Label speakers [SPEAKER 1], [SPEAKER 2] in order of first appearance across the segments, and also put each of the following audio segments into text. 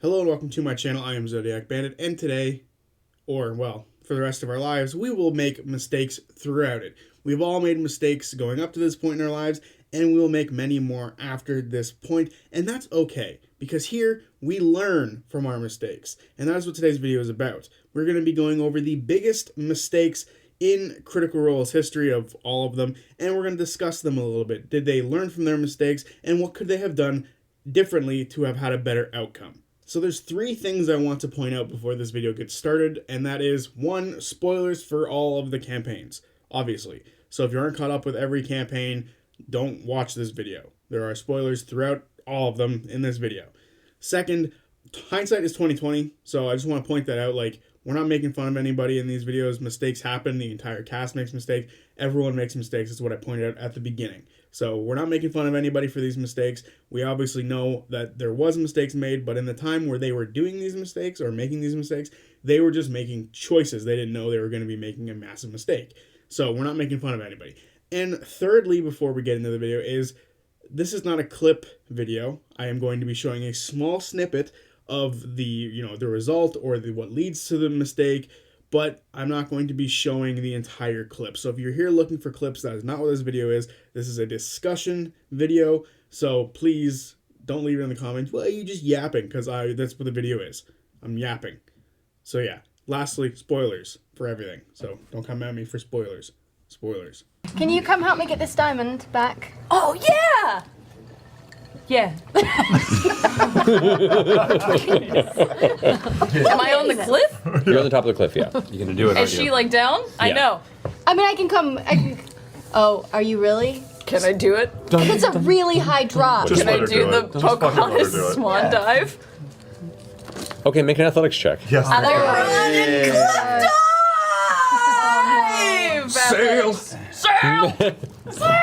[SPEAKER 1] Hello and welcome to my channel. I am Zodiac Bandit, and today, or well, for the rest of our lives, we will make mistakes throughout it. We've all made mistakes going up to this point in our lives, and we will make many more after this point, and that's okay, because here we learn from our mistakes, and that's what today's video is about. We're going to be going over the biggest mistakes in Critical Role's history of all of them, and we're going to discuss them a little bit. Did they learn from their mistakes, and what could they have done differently to have had a better outcome? So there's three things I want to point out before this video gets started, and that is, one, spoilers for all of the campaigns, obviously. So if you aren't caught up with every campaign, don't watch this video. There are spoilers throughout all of them in this video. Second, hindsight is 20/20, so I just want to point that out. Like, we're not making fun of anybody in these videos. Mistakes happen. The entire cast makes mistakes. Everyone makes mistakes. That's what I pointed out at the beginning. So we're not making fun of anybody for these mistakes. We obviously know that there was mistakes made, but in the time where they were doing these mistakes or making these mistakes, they were just making choices. They didn't know they were going to be making a massive mistake. So we're not making fun of anybody. And thirdly, before we get into the video, is this is not a clip video. I am going to be showing a small snippet of the, the result or what leads to the mistake, but I'm not going to be showing the entire clip. So if you're here looking for clips, that is not what this video is. This is a discussion video, so please don't leave it in the comments. Well, you just yapping, because that's what the video is. I'm yapping. So yeah, lastly, spoilers for everything. So don't come at me for spoilers. Spoilers.
[SPEAKER 2] Can you come help me get this diamond back?
[SPEAKER 3] Oh, yeah! Yeah. Am I on the cliff?
[SPEAKER 4] You're on the top of the cliff, yeah. You're gonna do it.
[SPEAKER 3] Is she like down? I know.
[SPEAKER 2] I mean, I can come. Oh, are you really?
[SPEAKER 3] Can I do it?
[SPEAKER 2] It's a really high drop.
[SPEAKER 5] Just
[SPEAKER 3] Can I
[SPEAKER 5] let her
[SPEAKER 3] do
[SPEAKER 5] do
[SPEAKER 3] the
[SPEAKER 5] it. Just fucking let her
[SPEAKER 3] Pocahontas
[SPEAKER 5] do it.
[SPEAKER 3] swan dive?
[SPEAKER 4] Okay, make an athletics check.
[SPEAKER 5] Yes.
[SPEAKER 3] Dive!
[SPEAKER 5] Sail.
[SPEAKER 3] Sail! Sail!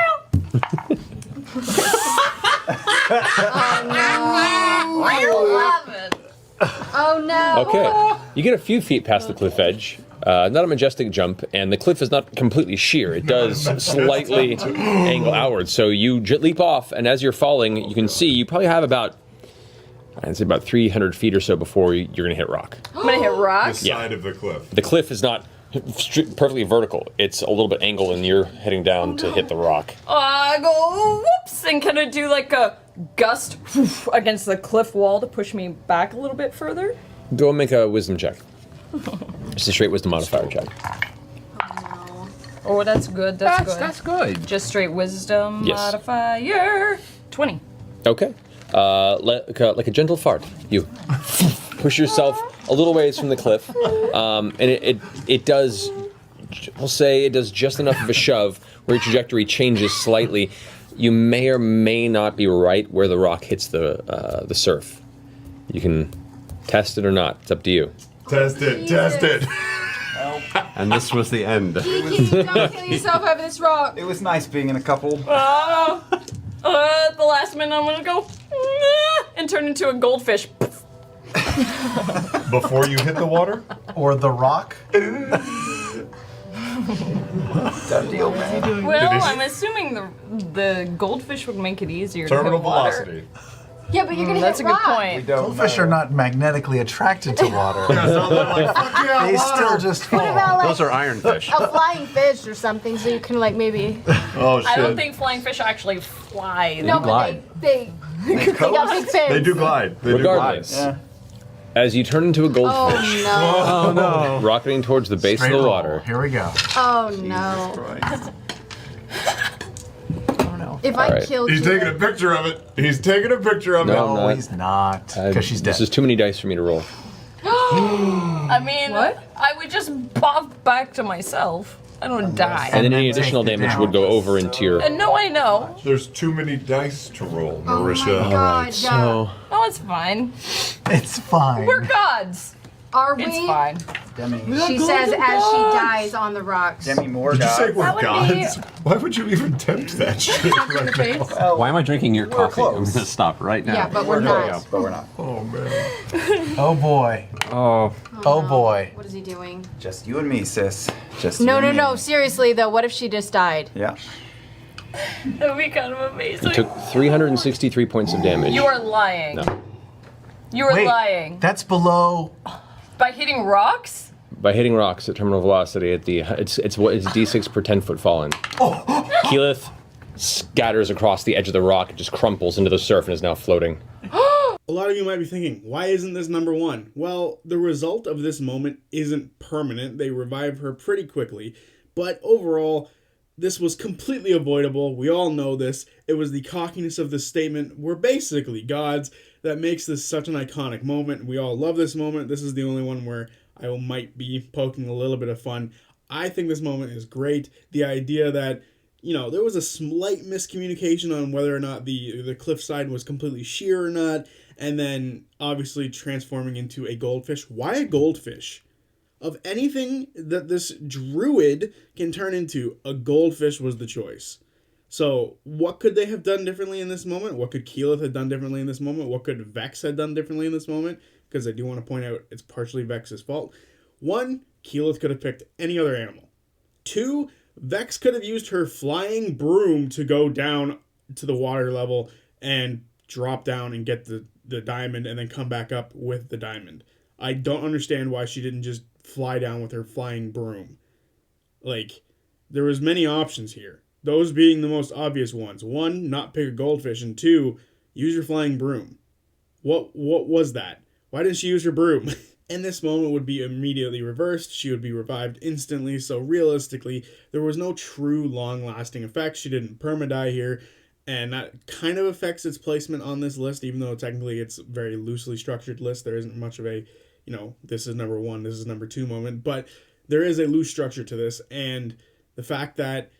[SPEAKER 2] Oh no.
[SPEAKER 4] Okay, you get a few feet past the cliff edge. Not a majestic jump, and the cliff is not completely sheer. It does slightly angle outward. So you leap off, and as you're falling, you can see you probably have about, I'd say about 300 feet or so before you're gonna hit rock.
[SPEAKER 3] I'm gonna hit rock.
[SPEAKER 5] The side of the cliff.
[SPEAKER 4] The cliff is not perfectly vertical. It's a little bit angled, and you're heading down to hit the rock.
[SPEAKER 3] I go whoops, and can I do like a gust against the cliff wall to push me back a little bit further?
[SPEAKER 4] Go and make a wisdom check. Just a straight wisdom modifier check.
[SPEAKER 3] Oh, that's good. That's good.
[SPEAKER 4] That's good.
[SPEAKER 3] Just straight wisdom
[SPEAKER 4] Yes.
[SPEAKER 3] modifier. 20.
[SPEAKER 4] Okay. Like a gentle fart, you push yourself a little ways from the cliff, and it does, we'll say it does just enough of a shove where your trajectory changes slightly. You may or may not be right where the rock hits the surf. You can test it or not. It's up to you.
[SPEAKER 5] Test it. Test it.
[SPEAKER 6] And this was the end.
[SPEAKER 2] Kiki, don't kill yourself over this rock.
[SPEAKER 7] It was nice being in a couple.
[SPEAKER 3] The last minute I'm gonna go and turn into a goldfish.
[SPEAKER 5] Before you hit the water?
[SPEAKER 7] Or the rock. Done deal, man.
[SPEAKER 3] Well, I'm assuming the goldfish would make it easier
[SPEAKER 5] Terminal
[SPEAKER 3] to hit water.
[SPEAKER 5] velocity.
[SPEAKER 2] Yeah, but you're gonna
[SPEAKER 3] That's a
[SPEAKER 2] hit
[SPEAKER 3] good
[SPEAKER 2] rock.
[SPEAKER 3] point.
[SPEAKER 7] Goldfish are not magnetically attracted to water. They still just
[SPEAKER 2] What
[SPEAKER 7] fall.
[SPEAKER 2] about like
[SPEAKER 6] Those are ironfish.
[SPEAKER 2] a flying fish or something, so you can like maybe?
[SPEAKER 5] Oh shit.
[SPEAKER 3] I don't think flying fish actually fly.
[SPEAKER 2] No, but
[SPEAKER 6] glide.
[SPEAKER 2] they got big fins.
[SPEAKER 5] They do glide. They
[SPEAKER 4] Regardless,
[SPEAKER 5] do glide.
[SPEAKER 4] as you turn into a goldfish,
[SPEAKER 2] Oh no!
[SPEAKER 4] rocketing towards the base
[SPEAKER 7] Straight
[SPEAKER 4] of the
[SPEAKER 7] roll.
[SPEAKER 4] water.
[SPEAKER 7] Here we go.
[SPEAKER 2] Oh no! If I
[SPEAKER 4] Alright.
[SPEAKER 2] killed
[SPEAKER 5] He's
[SPEAKER 2] you,
[SPEAKER 5] taking a picture of it. He's taking a picture of
[SPEAKER 4] No.
[SPEAKER 5] it.
[SPEAKER 4] I'm
[SPEAKER 7] No,
[SPEAKER 4] not.
[SPEAKER 7] he's not. Because she's dead.
[SPEAKER 4] This is too many dice for me to roll.
[SPEAKER 3] I mean, I would just pop back to myself. I don't die.
[SPEAKER 4] And then any
[SPEAKER 7] then
[SPEAKER 4] additional
[SPEAKER 7] take it
[SPEAKER 4] damage
[SPEAKER 7] down.
[SPEAKER 4] would go over into your.
[SPEAKER 3] And no, I know.
[SPEAKER 5] There's too many dice to roll,
[SPEAKER 2] oh my
[SPEAKER 5] Marisha.
[SPEAKER 2] God,
[SPEAKER 4] So
[SPEAKER 3] No, it's fine.
[SPEAKER 7] It's fine.
[SPEAKER 3] We're gods.
[SPEAKER 2] are we?
[SPEAKER 3] It's fine.
[SPEAKER 7] Demi.
[SPEAKER 2] She says as she dies on the rocks.
[SPEAKER 7] Demi Moore
[SPEAKER 5] Did you say
[SPEAKER 7] God.
[SPEAKER 5] we're
[SPEAKER 3] That would be-
[SPEAKER 5] gods? Why would you even tempt that shit right now?
[SPEAKER 7] Well,
[SPEAKER 6] Why am I drinking your
[SPEAKER 7] We're
[SPEAKER 6] coffee? I'm
[SPEAKER 7] close.
[SPEAKER 6] gonna stop right now.
[SPEAKER 2] Yeah, but we're not.
[SPEAKER 7] but we're not.
[SPEAKER 5] Oh man.
[SPEAKER 7] Oh boy.
[SPEAKER 6] Oh,
[SPEAKER 7] Oh boy.
[SPEAKER 2] What is he doing?
[SPEAKER 7] Just you and me, sis. Just
[SPEAKER 2] No,
[SPEAKER 7] you
[SPEAKER 2] no,
[SPEAKER 7] and
[SPEAKER 2] no.
[SPEAKER 7] me.
[SPEAKER 2] Seriously though, what if she just died?
[SPEAKER 7] Yeah.
[SPEAKER 3] That would be kind of amazing.
[SPEAKER 4] you took 363 points of damage.
[SPEAKER 3] You are lying.
[SPEAKER 4] No.
[SPEAKER 3] You were
[SPEAKER 7] Wait,
[SPEAKER 3] lying.
[SPEAKER 7] that's below.
[SPEAKER 3] By hitting rocks?
[SPEAKER 4] By hitting rocks at terminal velocity at the it's d6 per 10-foot fallen. Keyleth scatters across the edge of the rock, and just crumples into the surf and is now floating.
[SPEAKER 1] A lot of you might be thinking, why isn't this number one? Well, the result of this moment isn't permanent. They revive her pretty quickly. But overall, this was completely avoidable. We all know this. It was the cockiness of this statement. We're basically gods that makes this such an iconic moment. We all love this moment. This is the only one where I might be poking a little bit of fun. I think this moment is great. The idea that, there was a slight miscommunication on whether or not the cliffside was completely sheer or not, and then obviously transforming into a goldfish. Why a goldfish? Of anything that this druid can turn into, a goldfish was the choice. So what could they have done differently in this moment? What could Keyleth have done differently in this moment? What could Vex have done differently in this moment? Because I do want to point out it's partially Vex's fault. 1, Keyleth could have picked any other animal. 2, Vex could have used her flying broom to go down to the water level and drop down and get the diamond and then come back up with the diamond. I don't understand why she didn't just fly down with her flying broom. There was many options here. Those being the most obvious ones. 1, not pick a goldfish, and 2, use your flying broom. What was that? Why didn't she use her broom? And this moment would be immediately reversed. She would be revived instantly. So realistically, there was no true long-lasting effect. She didn't perma-die here. And that kind of affects its placement on this list, even though technically it's a very loosely structured list. There isn't much of a, this is number 1, this is number 2 moment. But there is a loose structure to this. And the fact that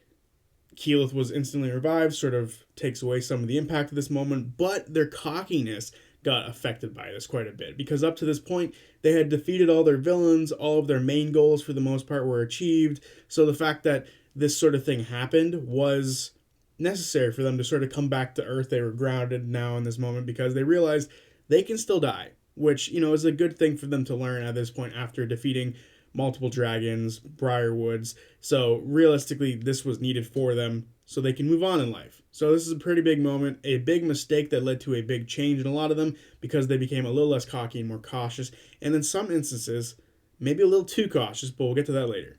[SPEAKER 1] Keyleth was instantly revived sort of takes away some of the impact of this moment. But their cockiness got affected by this quite a bit, because up to this point they had defeated all their villains, all of their main goals for the most part were achieved. So the fact that this sort of thing happened was necessary for them to sort of come back to earth. They were grounded now in this moment because they realized they can still die, which is a good thing for them to learn at this point after defeating multiple dragons, Briarwoods. So realistically, this was needed for them so they can move on in life. So this is a pretty big moment, a big mistake that led to a big change in a lot of them because they became a little less cocky and more cautious, and in some instances, maybe a little too cautious, but we'll get to that later.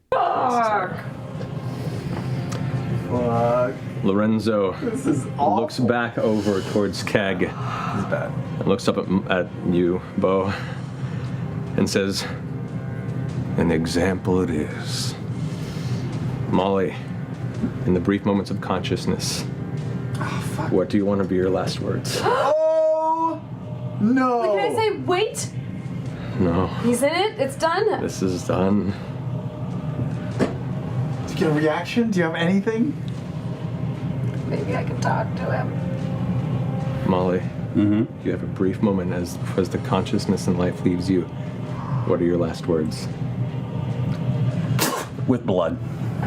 [SPEAKER 6] Lorenzo
[SPEAKER 7] This is awful.
[SPEAKER 6] looks back over towards Keg.
[SPEAKER 7] This is bad.
[SPEAKER 6] And looks up at you, Bo, and says, "An example it is." Molly, in the brief moments of consciousness, what do you want to be your last words?
[SPEAKER 7] Oh no!
[SPEAKER 2] What can I say? Wait.
[SPEAKER 6] No,
[SPEAKER 2] He's in it. It's done.
[SPEAKER 6] this is done.
[SPEAKER 7] Do you get a reaction? Do you have anything?
[SPEAKER 2] Maybe I can talk to him.
[SPEAKER 6] Molly, you have a brief moment as the consciousness and life leaves you. What are your last words?
[SPEAKER 8] With blood.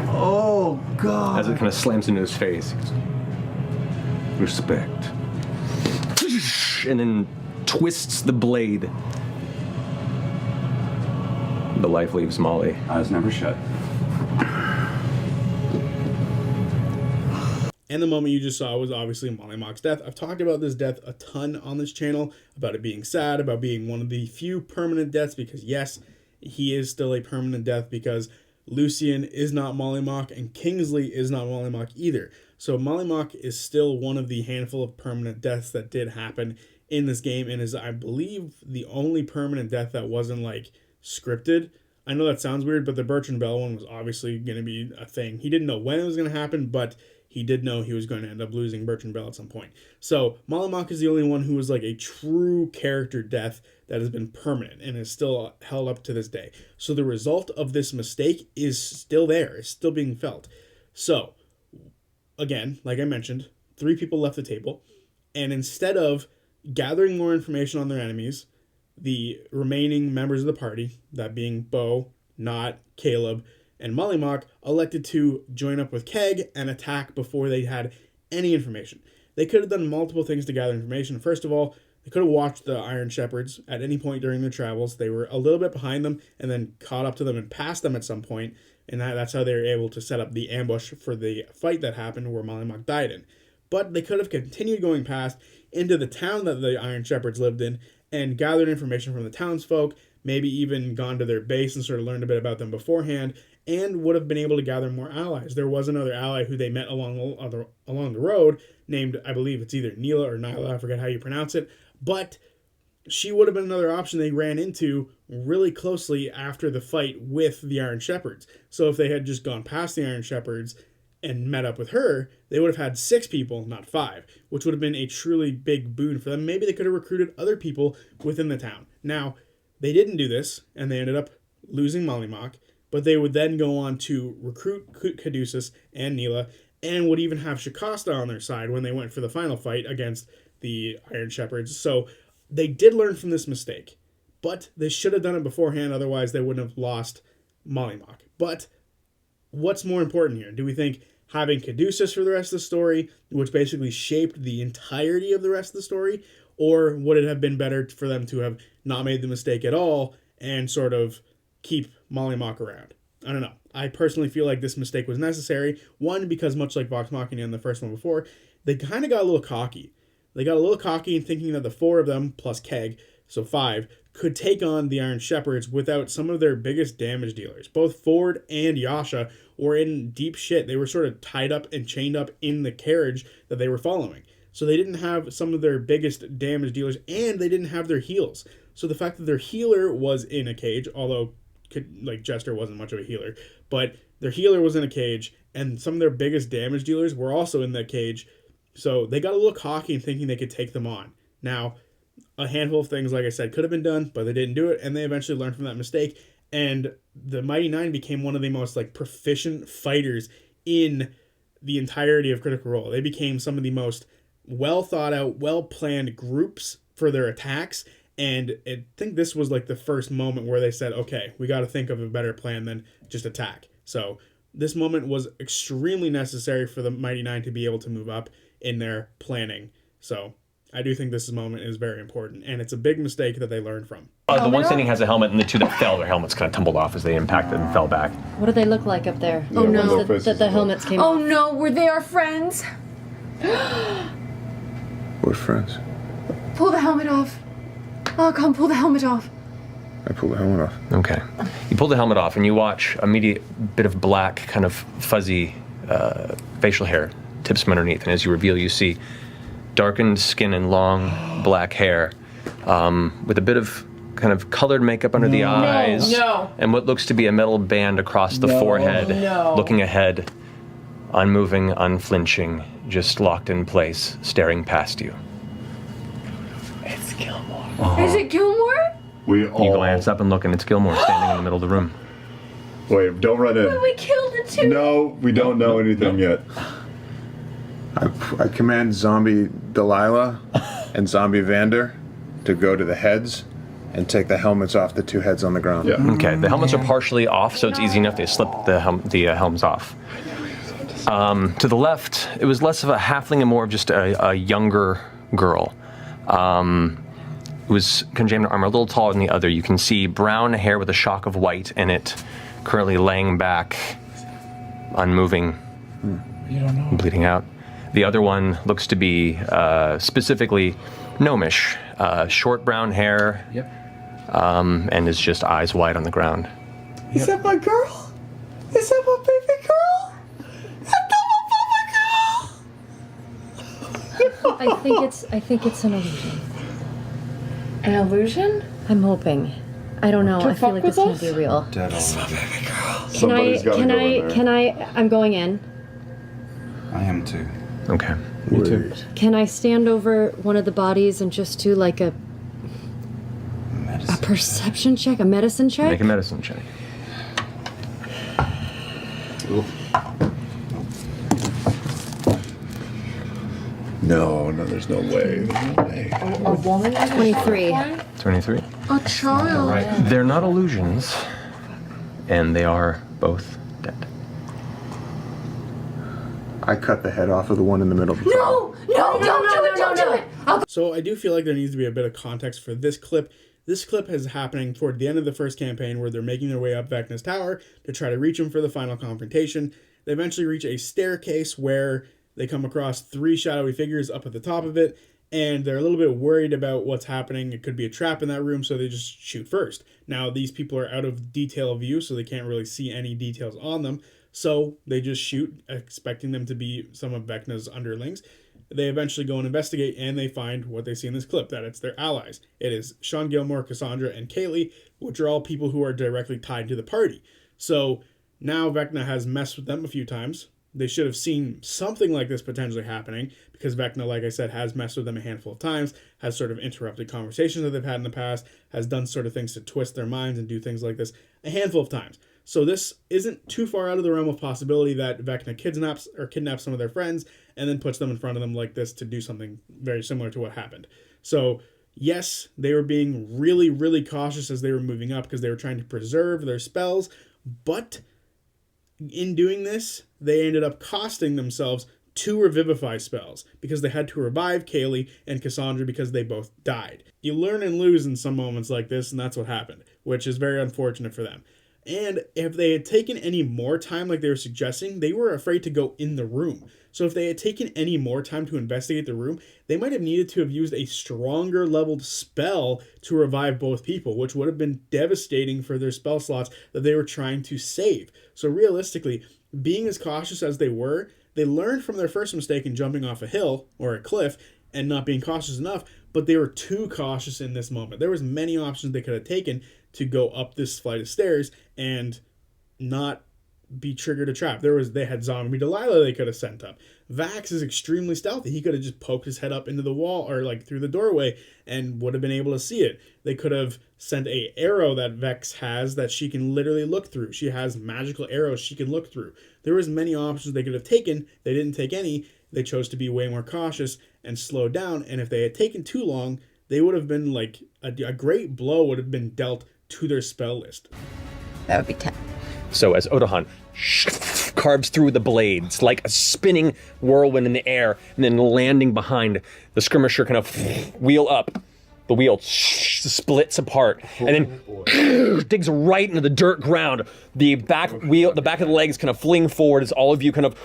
[SPEAKER 7] Oh God!
[SPEAKER 6] As it kind of slams into his face, he goes, "Respect." And then twists the blade. The life leaves Molly.
[SPEAKER 8] Eyes never shut.
[SPEAKER 1] And the moment you just saw was obviously Mollymauk's death. I've talked about this death a ton on this channel, about it being sad, about being one of the few permanent deaths, because yes, he is still a permanent death, because Lucian is not Mollymauk, and Kingsley is not Mollymauk either. So Mollymauk is still one of the handful of permanent deaths that did happen in this game, and is, I believe, the only permanent death that wasn't, scripted. I know that sounds weird, but the Bertrand Bell one was obviously going to be a thing. He didn't know when it was going to happen, but he did know he was going to end up losing Bertrand Bell at some point. So Mollymauk is the only one who was a true character death that has been permanent and is still held up to this day. So the result of this mistake is still there. It's still being felt. So, again, like I mentioned, 3 people left the table. And instead of gathering more information on their enemies, the remaining members of the party, that being Bo, Not, Caleb, and Mollymauk, elected to join up with Keg and attack before they had any information. They could have done multiple things to gather information. First of all, they could have watched the Iron Shepherds at any point during their travels. They were a little bit behind them and then caught up to them and passed them at some point, and that's how they were able to set up the ambush for the fight that happened where Mollymauk died in. But they could have continued going past into the town that the Iron Shepherds lived in and gathered information from the townsfolk, maybe even gone to their base and sort of learned a bit about them beforehand, and would have been able to gather more allies. There was another ally who they met along the road named, I believe it's either Neela or Nyla, I forget how you pronounce it, but she would have been another option they ran into really closely after the fight with the Iron Shepherds. So if they had just gone past the Iron Shepherds and met up with her, they would have had 6 people, not 5, which would have been a truly big boon for them. Maybe they could have recruited other people within the town. Now, they didn't do this, and they ended up losing Mollymauk, but they would then go on to recruit Caduceus and Neela, and would even have Shikasta on their side when they went for the final fight against the Iron Shepherds. So they did learn from this mistake, but they should have done it beforehand, otherwise they wouldn't have lost Mollymauk. But what's more important here? Do we think having Caduceus for the rest of the story, which basically shaped the entirety of the rest of the story, or would it have been better for them to have not made the mistake at all and sort of keep Mollymauk around? I don't know. I personally feel like this mistake was necessary. One, because much like Vox Machina in the first one before, they kind of got a little cocky. They got a little cocky in thinking that the 4 of them, plus Keg, so 5, could take on the Iron Shepherds without some of their biggest damage dealers. Both Ford and Yasha were in deep shit. They were sort of tied up and chained up in the carriage that they were following. So they didn't have some of their biggest damage dealers, and they didn't have their heals. So the fact that their healer was in a cage, although Jester wasn't much of a healer, but their healer was in a cage, and some of their biggest damage dealers were also in that cage. So they got a little cocky in thinking they could take them on. Now, a handful of things, like I said, could have been done, but they didn't do it, and they eventually learned from that mistake. And the Mighty Nine became one of the most proficient fighters in the entirety of Critical Role. They became some of the most well thought out, well planned groups for their attacks. And I think this was the first moment where they said, okay, we got to think of a better plan than just attack. So this moment was extremely necessary for the Mighty Nine to be able to move up in their planning. So I do think this moment is very important, and it's a big mistake that they learned from.
[SPEAKER 6] The one standing has a helmet, and the 2 that fell, their helmets kind of tumbled off as they impacted and fell back.
[SPEAKER 2] What do they look like up there?
[SPEAKER 5] Oh no.
[SPEAKER 2] The helmets came
[SPEAKER 8] Oh
[SPEAKER 2] off.
[SPEAKER 8] no, were they our friends?
[SPEAKER 9] We're friends.
[SPEAKER 8] Pull the helmet off. Oh, come pull the helmet off.
[SPEAKER 9] I pulled the helmet off.
[SPEAKER 6] Okay. You pull the helmet off, and you watch a immediate bit of black, kind of fuzzy facial hair tips from underneath. And as you reveal, you see darkened skin and long black hair with a bit of kind of colored makeup under the eyes.
[SPEAKER 3] No.
[SPEAKER 6] And what looks to be a metal band across the forehead, looking ahead, unmoving, unflinching, just locked in place, staring past you.
[SPEAKER 3] It's Gilmore.
[SPEAKER 8] Is it Gilmore?
[SPEAKER 5] We all...
[SPEAKER 6] You glance up and look, and it's Gilmore standing in the middle of the room.
[SPEAKER 5] Wait, don't run in.
[SPEAKER 8] We killed the 2.
[SPEAKER 5] No, we don't know anything yet.
[SPEAKER 9] I command Zombie Delilah and Zombie Vander to go to the heads and take the helmets off the 2 heads on the ground.
[SPEAKER 5] Yeah.
[SPEAKER 6] Okay, the helmets are partially off, so it's easy enough they slip the helms off. To the left, it was less of a halfling and more of just a younger girl. It was conjoined armor, a little taller than the other. You can see brown hair with a shock of white in it, currently laying back, unmoving, bleeding out. The other one looks to be specifically gnomish, short brown hair, and is just eyes wide on the ground.
[SPEAKER 7] Is that my girl? Is that my baby girl? Is that my baby girl?
[SPEAKER 2] I think it's an illusion.
[SPEAKER 3] An illusion?
[SPEAKER 2] I'm hoping. I don't know.
[SPEAKER 3] To
[SPEAKER 2] I feel
[SPEAKER 3] fuck
[SPEAKER 2] like
[SPEAKER 3] with
[SPEAKER 2] this can't
[SPEAKER 3] us?
[SPEAKER 2] be real.
[SPEAKER 7] Dead on my baby girl.
[SPEAKER 5] Somebody's gotta go in there.
[SPEAKER 2] I'm going in.
[SPEAKER 7] I am too.
[SPEAKER 6] Okay.
[SPEAKER 7] Me too.
[SPEAKER 2] Can I stand over one of the bodies and just do a perception check, a medicine check?
[SPEAKER 6] Make a medicine check.
[SPEAKER 5] No, there's no way. There's no way.
[SPEAKER 3] A woman?
[SPEAKER 2] 23.
[SPEAKER 6] 23.
[SPEAKER 8] A child.
[SPEAKER 6] They're not illusions, and they are both dead.
[SPEAKER 9] I cut the head off of the one in the middle.
[SPEAKER 8] No, don't do it.
[SPEAKER 1] So I do feel like there needs to be a bit of context for this clip. This clip is happening toward the end of the first campaign where they're making their way up Vecna's tower to try to reach him for the final confrontation. They eventually reach a staircase where they come across 3 shadowy figures up at the top of it, and they're a little bit worried about what's happening. It could be a trap in that room, so they just shoot first. Now, these people are out of detail view, so they can't really see any details on them, so they just shoot, expecting them to be some of Vecna's underlings. They eventually go and investigate, and they find what they see in this clip, that it's their allies. It is Sean Gilmore, Cassandra, and Kaylee, which are all people who are directly tied to the party. So now Vecna has messed with them a few times. They should have seen something like this potentially happening, because Vecna, like I said, has messed with them a handful of times, has sort of interrupted conversations that they've had in the past, has done sort of things to twist their minds and do things like this a handful of times. So this isn't too far out of the realm of possibility that Vecna kidnaps some of their friends and then puts them in front of them like this to do something very similar to what happened. So yes, they were being really, really cautious as they were moving up because they were trying to preserve their spells, but in doing this, they ended up costing themselves 2 revivify spells because they had to revive Kaylee and Cassandra because they both died. You learn and lose in some moments like this, and that's what happened, which is very unfortunate for them. And if they had taken any more time like they were suggesting, they were afraid to go in the room. So if they had taken any more time to investigate the room, they might have needed to have used a stronger leveled spell to revive both people, which would have been devastating for their spell slots that they were trying to save. So realistically, being as cautious as they were, they learned from their first mistake in jumping off a hill or a cliff and not being cautious enough, but they were too cautious in this moment. There was many options they could have taken to go up this flight of stairs and not be triggered a trap. They had Zombie Delilah they could have sent up. Vax is extremely stealthy. He could have just poked his head up into the wall or like through the doorway and would have been able to see it. They could have sent a arrow that Vex has that she can literally look through. She has magical arrows she can look through. There was many options they could have taken. They didn't take any. They chose to be way more cautious and slow down. And if they had taken too long, they would have been like a great blow would have been dealt to their spell list.
[SPEAKER 2] That would be 10.
[SPEAKER 4] So as Odahan carves through the blades like a spinning whirlwind in the air and then landing behind, the skirmisher kind of wheel up. The wheel splits apart and then digs right into the dirt ground. The back of the legs kind of fling forward as all of you kind of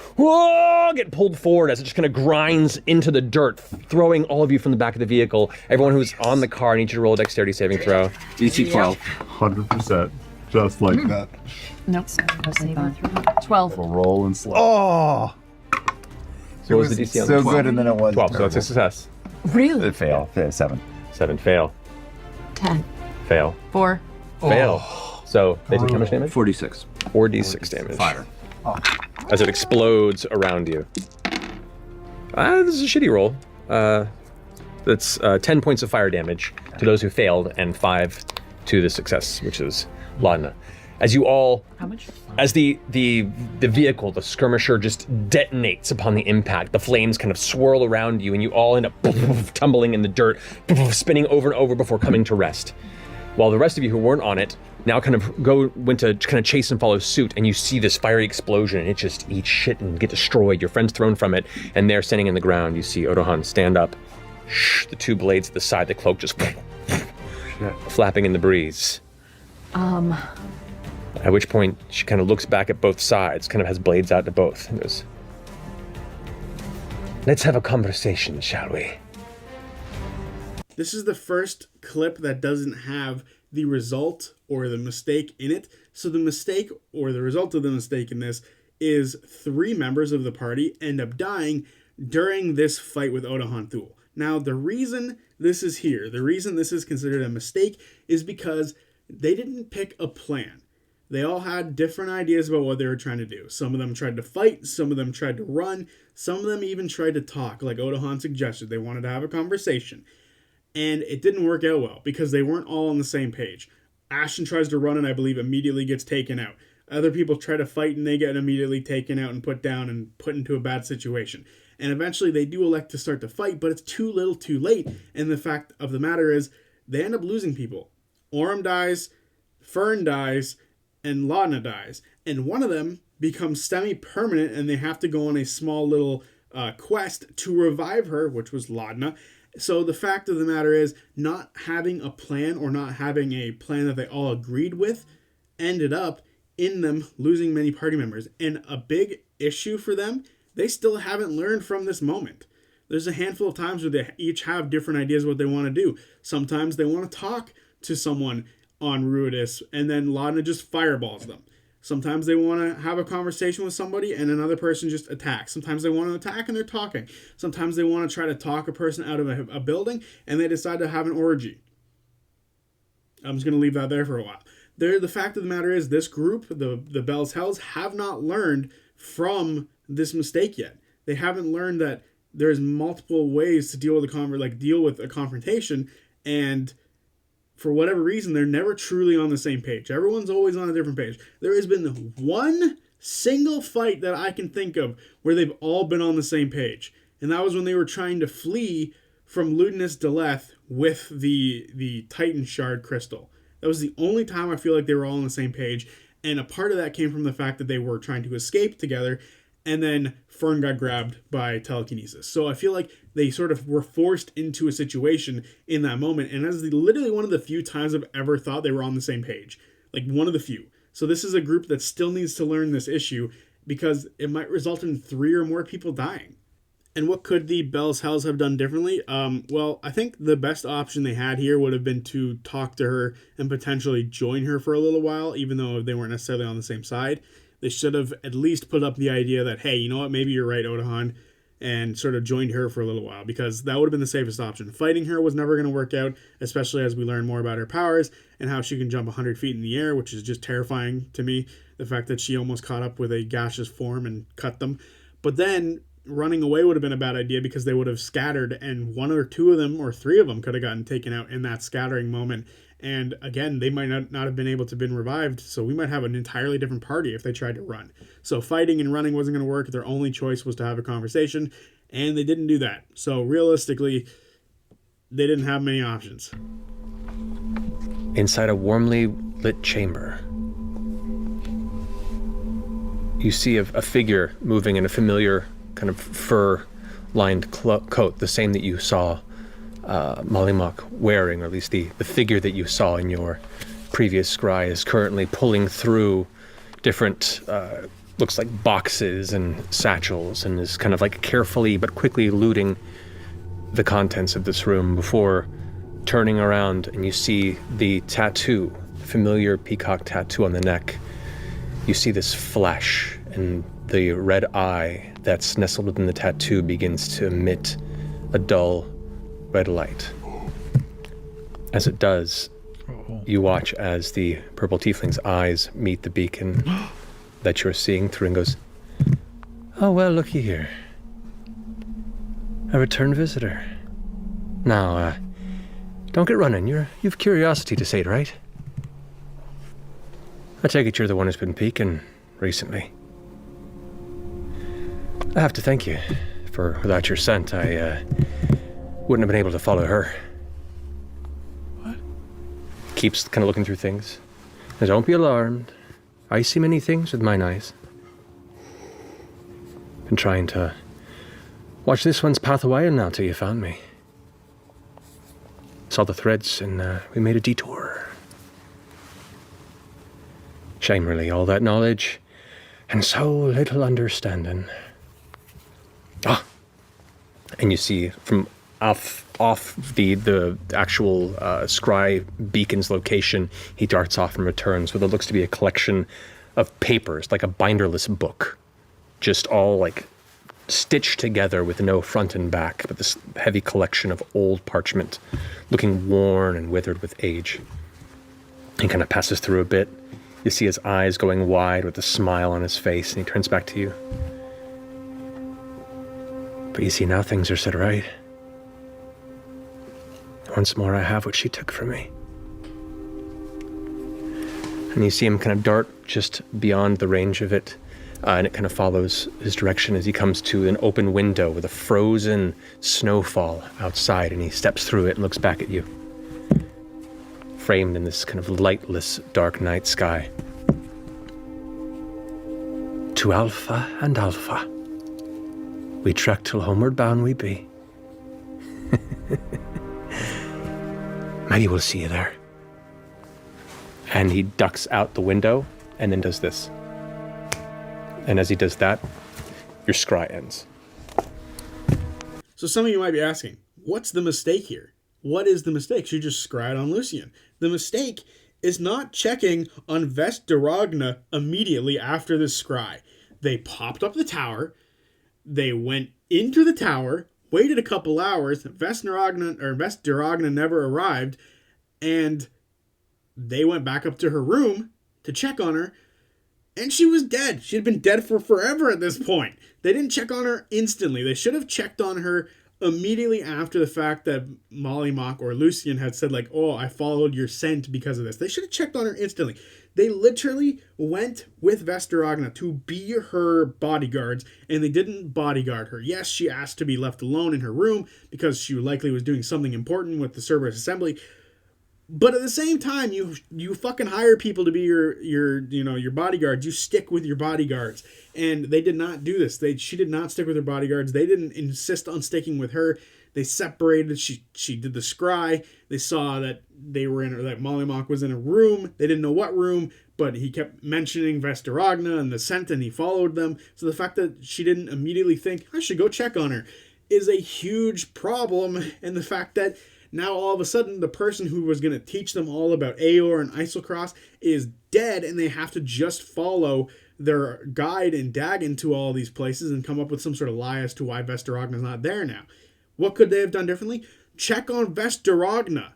[SPEAKER 4] get pulled forward as it just kind of grinds into the dirt, throwing all of you from the back of the vehicle. Everyone who's on the car, I need you to roll a dexterity saving throw.
[SPEAKER 5] DC 12. 100%. Just like that.
[SPEAKER 8] Nope. 12.
[SPEAKER 5] We'll roll and slide.
[SPEAKER 9] Oh!
[SPEAKER 4] What was the DC on
[SPEAKER 9] so
[SPEAKER 4] that?
[SPEAKER 9] good, and then it was
[SPEAKER 4] 12, so
[SPEAKER 9] terrible.
[SPEAKER 4] that's a success.
[SPEAKER 8] Really?
[SPEAKER 5] Fail. 7.
[SPEAKER 4] 7, fail.
[SPEAKER 8] 10.
[SPEAKER 4] Fail.
[SPEAKER 8] 4.
[SPEAKER 4] Fail. So they take how much damage?
[SPEAKER 5] 46.
[SPEAKER 4] 4d6 damage.
[SPEAKER 5] Fire.
[SPEAKER 4] As it explodes around you. This is a shitty roll. That's 10 points of fire damage to those who failed and 5 to the success, which is Laudna. As you all,
[SPEAKER 8] How much?
[SPEAKER 4] as the vehicle, the skirmisher, just detonates upon the impact, the flames kind of swirl around you, and you all end up tumbling in the dirt, spinning over and over before coming to rest. While the rest of you who weren't on it now went to kind of chase and follow suit, and you see this fiery explosion, and it just eats shit and get destroyed. Your friend's thrown from it, and they're standing in the ground. You see Odohan stand up, the 2 blades at the side, the cloak just flapping in the breeze. At which point, she kind of looks back at both sides, kind of has blades out to both, and goes, "Let's have a conversation, shall we?"
[SPEAKER 1] This is the first clip that doesn't have the result or the mistake in it. So the mistake or the result of the mistake in this is 3 members of the party end up dying during this fight with Odahan Thule. Now, the reason this is here, the reason this is considered a mistake is because they didn't pick a plan. They all had different ideas about what they were trying to do. Some of them tried to fight, some of them tried to run, some of them even tried to talk, like Odahan suggested. They wanted to have a conversation. And it didn't work out well because they weren't all on the same page. Ashton tries to run and I believe immediately gets taken out. Other people try to fight and they get immediately taken out and put down and put into a bad situation. And eventually they do elect to start to fight, but it's too little too late. And the fact of the matter is they end up losing people. Orem dies, Fern dies, and Laudna dies. And one of them becomes semi-permanent and they have to go on a small little quest to revive her, which was Laudna. So the fact of the matter is not having a plan or not having a plan that they all agreed with ended up in them losing many party members. And a big issue for them, they still haven't learned from this moment. There's a handful of times where they each have different ideas what they want to do. Sometimes they want to talk to someone on Ruidus, and then Laudna just fireballs them. Sometimes they want to have a conversation with somebody and another person just attacks. Sometimes they want to attack and they're talking. Sometimes they want to try to talk a person out of a building and they decide to have an orgy. I'm just going to leave that there for a while. The fact of the matter is this group, the Bell's Hells, have not learned from this mistake yet. They haven't learned that there's multiple ways to deal with a confrontation, and for whatever reason, they're never truly on the same page. Everyone's always on a different page. There has been one single fight that I can think of where they've all been on the same page. And that was when they were trying to flee from Ludinus Deleth with the Titan Shard Crystal. That was the only time I feel like they were all on the same page. And a part of that came from the fact that they were trying to escape together. And then Fern got grabbed by telekinesis. So I feel like they sort of were forced into a situation in that moment. And that's literally one of the few times I've ever thought they were on the same page. Like one of the few. So this is a group that still needs to learn this issue because it might result in 3 or more people dying. And what could the Bell's Hells have done differently? Well, I think the best option they had here would have been to talk to her and potentially join her for a little while, even though they weren't necessarily on the same side. They should have at least put up the idea that, hey, you know what, maybe you're right, Odahan, and sort of joined her for a little while, because that would have been the safest option. Fighting her was never going to work out, especially as we learn more about her powers and how she can jump 100 feet in the air, which is just terrifying to me. The fact that she almost caught up with a gaseous form and cut them. But then running away would have been a bad idea because they would have scattered, and 1 or 2 of them or 3 of them could have gotten taken out in that scattering moment. And again, they might not have been able to have been revived, so we might have an entirely different party if they tried to run. So fighting and running wasn't going to work. Their only choice was to have a conversation, and they didn't do that. So realistically, they didn't have many options.
[SPEAKER 10] Inside a warmly lit chamber, you see a figure moving in a familiar kind of fur-lined coat, the same that you saw Mollymauk wearing, or at least the figure that you saw in your previous scry is currently pulling through different, looks like boxes and satchels, and is kind of like carefully but quickly looting the contents of this room before turning around, and you see the tattoo, the familiar peacock tattoo on the neck. You see this flash, and the red eye that's nestled within the tattoo begins to emit a dull red light. As it does, you watch as the purple tiefling's eyes meet the beacon that you're seeing through and goes, "Oh, well, looky here. A return visitor. Now, don't get running. You've curiosity to sate, right? I take it you're the one who's been peeking recently. I have to thank you, for without your scent, I wouldn't have been able to follow her."
[SPEAKER 5] What?
[SPEAKER 10] Keeps kind of looking through things. Now, don't be alarmed. I see many things with mine eyes. Been trying to watch this one's path away now till you found me. Saw the threads and we made a detour. Shame, really, all that knowledge and so little understanding. And you see from off the actual scry beacon's location, he darts off and returns with what looks to be a collection of papers, like a binderless book, just all like stitched together with no front and back, but this heavy collection of old parchment, looking worn and withered with age. He kind of passes through a bit. You see his eyes going wide with a smile on his face, and he turns back to you. But you see, now things are set right. Once more I have what she took from me. And you see him kind of dart just beyond the range of it, and it kind of follows his direction as he comes to an open window with a frozen snowfall outside, and he steps through it and looks back at you. Framed in this kind of lightless, dark night sky. To Alpha and Alpha. We trek till homeward bound we be. Maybe we'll see you there. And he ducks out the window and then does this. And as he does that, your scry ends.
[SPEAKER 1] So some of you might be asking, what's the mistake here? What is the mistake? She just scryed on Lucian. The mistake is not checking on Vestaragna immediately after the scry. They popped up the tower. They went into the tower, waited a couple hours. Vestaragna never arrived, and they went back up to her room to check on her, and she was dead. She had been dead for forever at this point. They didn't check on her instantly. They should have checked on her immediately after the fact that Mollymauk or Lucian had said, like, oh, I followed your scent because of this. They should have checked on her instantly. They literally went with Vestaragna to be her bodyguards, and they didn't bodyguard her. Yes, she asked to be left alone in her room because she likely was doing something important with the Cerberus Assembly. But at the same time, you fucking hire people to be your bodyguards. You stick with your bodyguards, and they did not do this. She did not stick with her bodyguards. They didn't insist on sticking with her. They separated. She did the scry. They saw that that Mollymauk was in a room. They didn't know what room, but he kept mentioning Vestaragna and the scent, and he followed them. So the fact that she didn't immediately think I should go check on her is a huge problem, and the fact that now all of a sudden the person who was going to teach them all about Aeor and Isocross is dead, and they have to just follow their guide and Dagon to all these places and come up with some sort of lie as to why Vestaragna's not there now. What could they have done differently? Check on Vestaragna.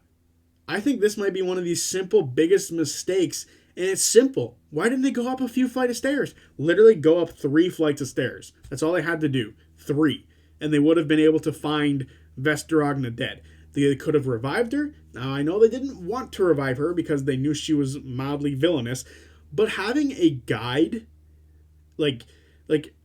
[SPEAKER 1] I think this might be one of these simple biggest mistakes, and it's simple. Why didn't they go up a few flights of stairs? Literally go up 3 flights of stairs. That's all they had to do. 3. And they would have been able to find Vestaragna dead. They could have revived her. Now, I know they didn't want to revive her because they knew she was mildly villainous, but having a guide, like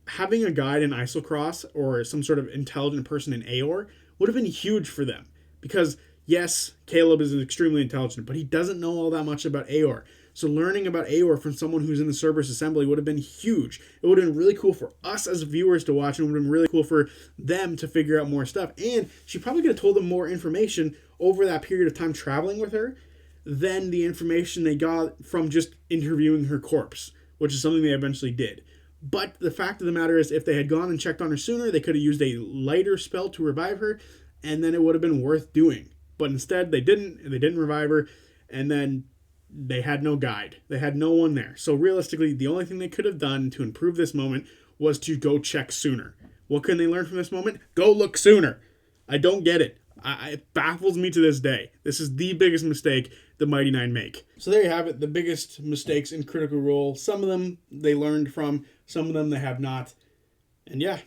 [SPEAKER 1] having a guide in Isocross or some sort of intelligent person in Aeor would have been huge for them. Because, yes, Caleb is extremely intelligent, but he doesn't know all that much about Aeor. So learning about Aeor from someone who's in the Cerberus Assembly would have been huge. It would have been really cool for us as viewers to watch, and it would have been really cool for them to figure out more stuff. And she probably could have told them more information over that period of time traveling with her than the information they got from just interviewing her corpse, which is something they eventually did. But the fact of the matter is, if they had gone and checked on her sooner, they could have used a lighter spell to revive her, and then it would have been worth doing. But instead, they didn't, and they didn't revive her, and then they had no guide. They had no one there. So realistically, the only thing they could have done to improve this moment was to go check sooner. What can they learn from this moment? Go look sooner. I don't get it. It baffles me to this day. This is the biggest mistake the Mighty Nine make. So there you have it, the biggest mistakes in Critical Role. Some of them they learned from, some of them they have not. And yeah,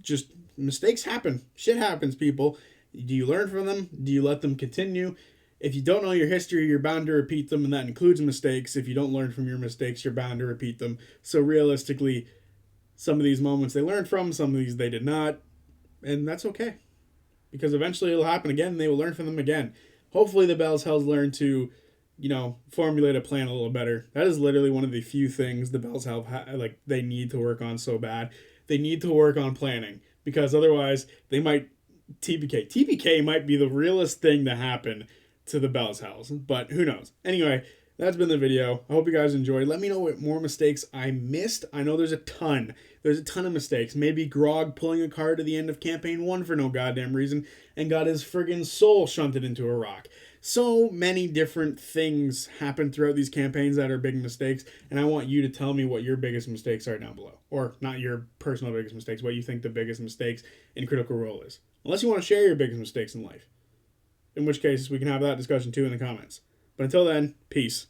[SPEAKER 1] just mistakes happen. Shit happens, people. Do you learn from them? Do you let them continue? If you don't know your history, you're bound to repeat them, and that includes mistakes. If you don't learn from your mistakes, you're bound to repeat them. So realistically, some of these moments they learned from, some of these they did not, and that's okay. Because eventually it'll happen again, and they will learn from them again. Hopefully the Bell's Hells learn to, formulate a plan a little better. That is literally one of the few things the Bell's Hells they need to work on so bad. They need to work on planning, because otherwise they might TPK. TPK might be the realest thing to happen to the Bell's Hells, but who knows. Anyway, that's been the video. I hope you guys enjoyed. Let me know what more mistakes I missed. I know there's a ton. There's a ton of mistakes. Maybe Grog pulling a card to the end of campaign 1 for no goddamn reason and got his friggin' soul shunted into a rock. So many different things happen throughout these campaigns that are big mistakes, and I want you to tell me what your biggest mistakes are down below. Or not your personal biggest mistakes, what you think the biggest mistakes in Critical Role is. Unless you want to share your biggest mistakes in life. In which case, we can have that discussion too in the comments. But until then, peace.